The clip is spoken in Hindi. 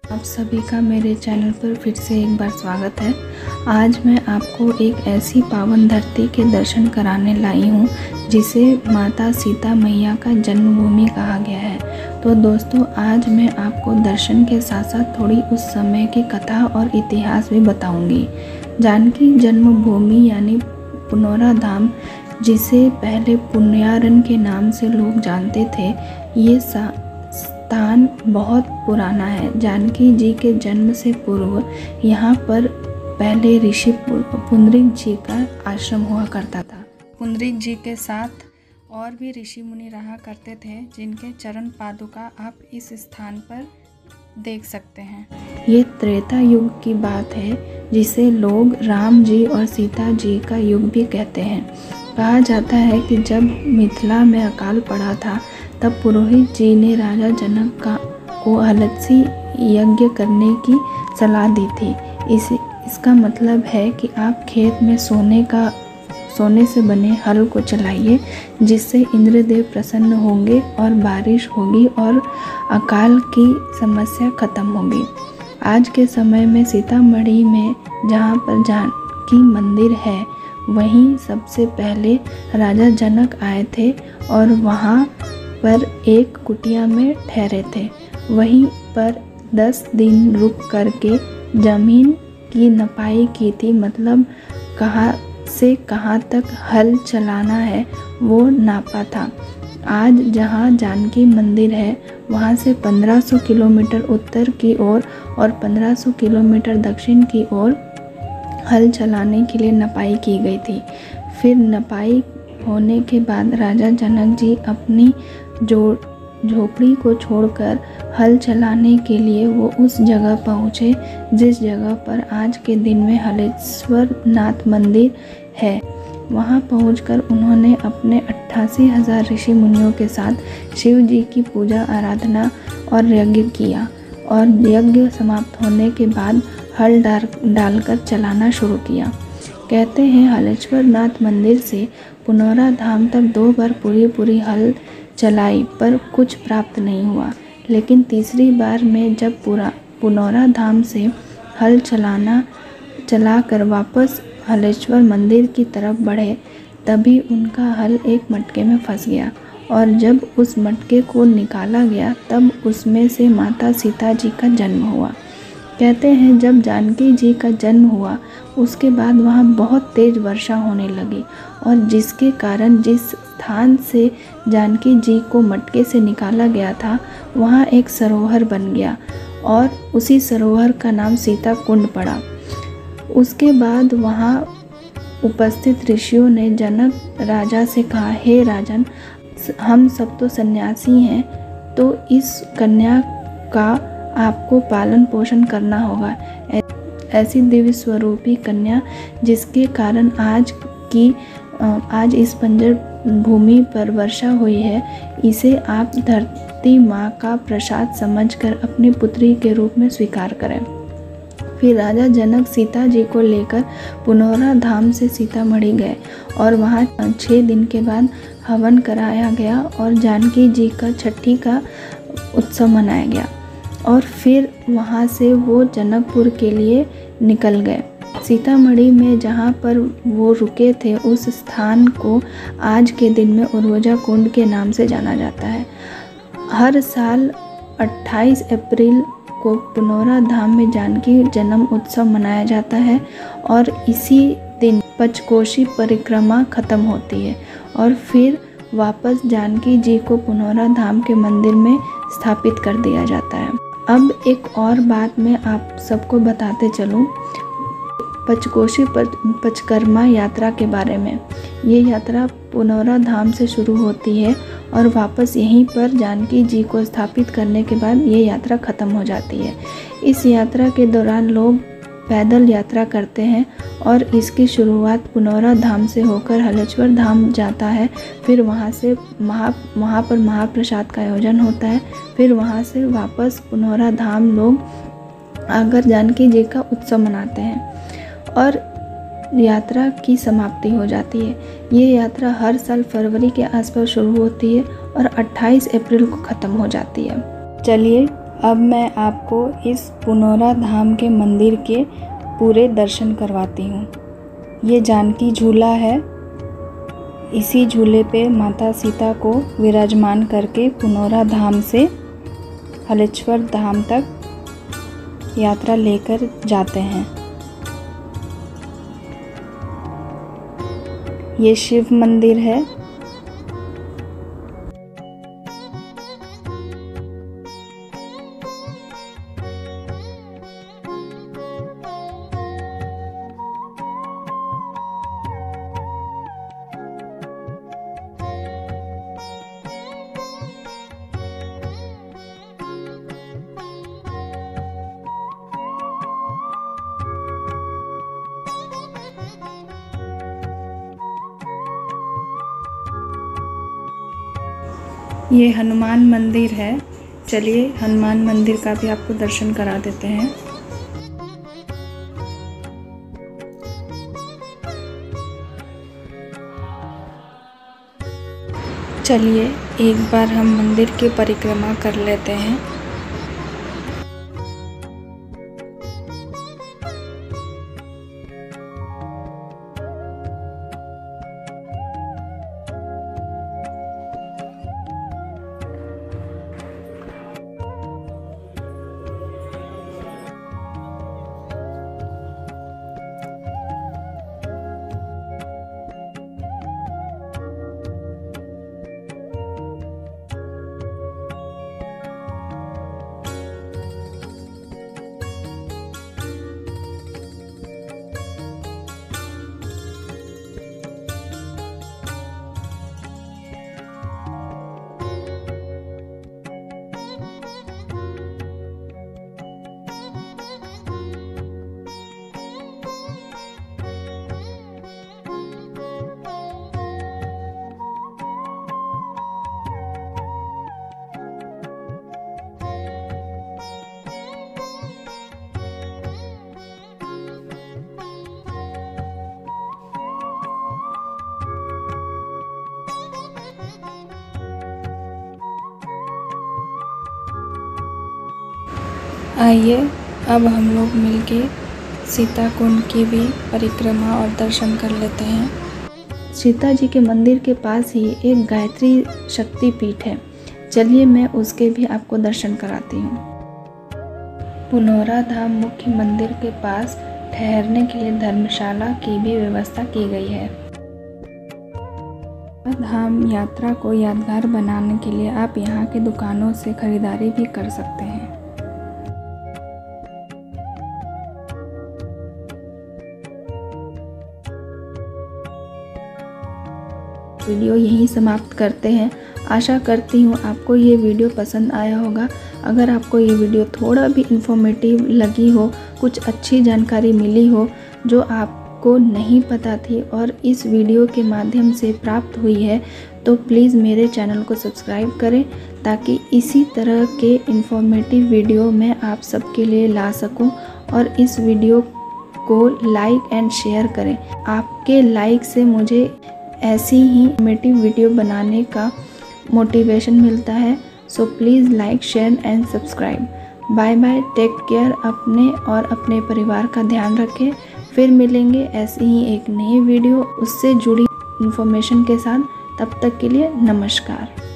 आप सभी का मेरे चैनल पर फिर से एक बार स्वागत है। आज मैं आपको एक ऐसी पावन धरती के दर्शन कराने लाई हूँ जिसे माता सीता मैया का जन्मभूमि कहा गया है। तो दोस्तों, आज मैं आपको दर्शन के साथ साथ थोड़ी उस समय की कथा और इतिहास भी बताऊंगी। जानकी जन्मभूमि यानी पुनौरा धाम, जिसे पहले पुण्यारन के नाम से लोग जानते थे, ये स्थान बहुत पुराना है। जानकी जी के जन्म से पूर्व यहाँ पर पहले ऋषि पुंडरीक जी का आश्रम हुआ करता था। पुंडरीक जी के साथ और भी ऋषि मुनि रहा करते थे, जिनके चरण पादुका आप इस स्थान पर देख सकते हैं। ये त्रेता युग की बात है, जिसे लोग राम जी और सीता जी का युग भी कहते हैं। कहा जाता है कि जब मिथिला में अकाल पड़ा था, तब पुरोहित जी ने राजा जनक को अलसी यज्ञ करने की सलाह दी थी। इसका मतलब है कि आप खेत में सोने से बने हल को चलाइए, जिससे इंद्रदेव प्रसन्न होंगे और बारिश होगी और अकाल की समस्या खत्म होगी। आज के समय में सीतामढ़ी में जहाँ पर जानकी मंदिर है, वहीं सबसे पहले राजा जनक आए थे और वहाँ पर एक कुटिया में ठहरे थे। वहीं पर 10 दिन रुक करके जमीन की नपाई की थी, मतलब कहाँ से कहाँ तक हल चलाना है वो नापा था। आज जहाँ जानकी मंदिर है, वहाँ से 1500 किलोमीटर उत्तर की ओर और 1500 किलोमीटर दक्षिण की ओर हल चलाने के लिए नपाई की गई थी। फिर नपाई होने के बाद राजा जनक जी अपनी झोपड़ी को छोड़कर हल चलाने के लिए वो उस जगह पहुँचे जिस जगह पर आज के दिन में हलेश्वर नाथ मंदिर है। वहाँ पहुंचकर उन्होंने अपने 88,000 ऋषि मुनियों के साथ शिव जी की पूजा आराधना और यज्ञ किया, और यज्ञ समाप्त होने के बाद हल डालकर चलाना शुरू किया। कहते हैं हलेश्वर नाथ मंदिर से पुनौरा धाम तक 2 बार पूरी हल चलाई, पर कुछ प्राप्त नहीं हुआ। लेकिन तीसरी बार में जब पुनौरा धाम से हल चलाकर वापस हलेश्वर मंदिर की तरफ बढ़े, तभी उनका हल एक मटके में फंस गया, और जब उस मटके को निकाला गया तब उसमें से माता सीता जी का जन्म हुआ। कहते हैं जब जानकी जी का जन्म हुआ, उसके बाद वहाँ बहुत तेज़ वर्षा होने लगी, और जिसके कारण जिस स्थान से जानकी जी को मटके से निकाला गया था, वहाँ एक सरोवर बन गया, और उसी सरोवर का नाम सीता कुंड पड़ा। उसके बाद वहाँ उपस्थित ऋषियों ने जनक राजा से कहा, हे राजन, हम सब तो सन्यासी हैं, तो इस कन्या का आपको पालन पोषण करना होगा। ऐसी दिव्य स्वरूपी कन्या जिसके कारण आज इस बंजर भूमि पर वर्षा हुई है, इसे आप धरती माँ का प्रसाद समझकर अपनी पुत्री के रूप में स्वीकार करें। फिर राजा जनक सीता जी को लेकर पुनौरा धाम से सीतामढ़ी गए, और वहाँ 6 दिन के बाद हवन कराया गया और जानकी जी का छठी का उत्सव मनाया गया, और फिर वहाँ से वो जनकपुर के लिए निकल गए। सीतामढ़ी में जहाँ पर वो रुके थे, उस स्थान को आज के दिन में उर्वजा कुंड के नाम से जाना जाता है। हर साल 28 अप्रैल को पुनौरा धाम में जानकी जन्म उत्सव मनाया जाता है, और इसी दिन पंचकोशी परिक्रमा खत्म होती है, और फिर वापस जानकी जी को पुनौरा धाम के मंदिर में स्थापित कर दिया जाता है। अब एक और बात मैं आप सबको बताते चलूँ पंचकोशी परिक्रमा यात्रा के बारे में। ये यात्रा पुनौरा धाम से शुरू होती है और वापस यहीं पर जानकी जी को स्थापित करने के बाद ये यात्रा ख़त्म हो जाती है। इस यात्रा के दौरान लोग पैदल यात्रा करते हैं, और इसकी शुरुआत पुनौरा धाम से होकर हलेश्वर धाम जाता है। फिर वहाँ से वहाँ पर महाप्रसाद का आयोजन होता है। फिर वहाँ से वापस पुनौरा धाम लोग आकर जानकी जी का उत्सव मनाते हैं, और यात्रा की समाप्ति हो जाती है। ये यात्रा हर साल फरवरी के आसपास शुरू होती है और 28 अप्रैल को ख़त्म हो जाती है। चलिए अब मैं आपको इस पुनौरा धाम के मंदिर के पूरे दर्शन करवाती हूँ। ये जानकी झूला है। इसी झूले पे माता सीता को विराजमान करके पुनौरा धाम से हलेश्वर धाम तक यात्रा लेकर जाते हैं। ये शिव मंदिर है। ये हनुमान मंदिर है। चलिए हनुमान मंदिर का भी आपको दर्शन करा देते हैं। चलिए एक बार हम मंदिर की परिक्रमा कर लेते हैं। आइए अब हम लोग मिलके सीता कुंड की भी परिक्रमा और दर्शन कर लेते हैं। सीता जी के मंदिर के पास ही एक गायत्री शक्ति पीठ है। चलिए मैं उसके भी आपको दर्शन कराती हूँ। पुनौरा धाम मुख्य मंदिर के पास ठहरने के लिए धर्मशाला की भी व्यवस्था की गई है। धाम यात्रा को यादगार बनाने के लिए आप यहाँ के दुकानों से खरीदारी भी कर सकते हैं। वीडियो यहीं समाप्त करते हैं। आशा करती हूँ आपको ये वीडियो पसंद आया होगा। अगर आपको ये वीडियो थोड़ा भी इंफॉर्मेटिव लगी हो, कुछ अच्छी जानकारी मिली हो जो आपको नहीं पता थी और इस वीडियो के माध्यम से प्राप्त हुई है, तो प्लीज़ मेरे चैनल को सब्सक्राइब करें ताकि इसी तरह के इंफॉर्मेटिव वीडियो मैं आप सबके लिए ला सकूं। और इस वीडियो को लाइक एंड शेयर करें। आपके लाइक से मुझे ऐसी ही इंफॉर्मेटिव वीडियो बनाने का मोटिवेशन मिलता है। So please like share and subscribe. Bye bye, take care. अपने और अपने परिवार का ध्यान रखें। फिर मिलेंगे ऐसी ही एक नई वीडियो उससे जुड़ी इंफॉर्मेशन के साथ। तब तक के लिए नमस्कार।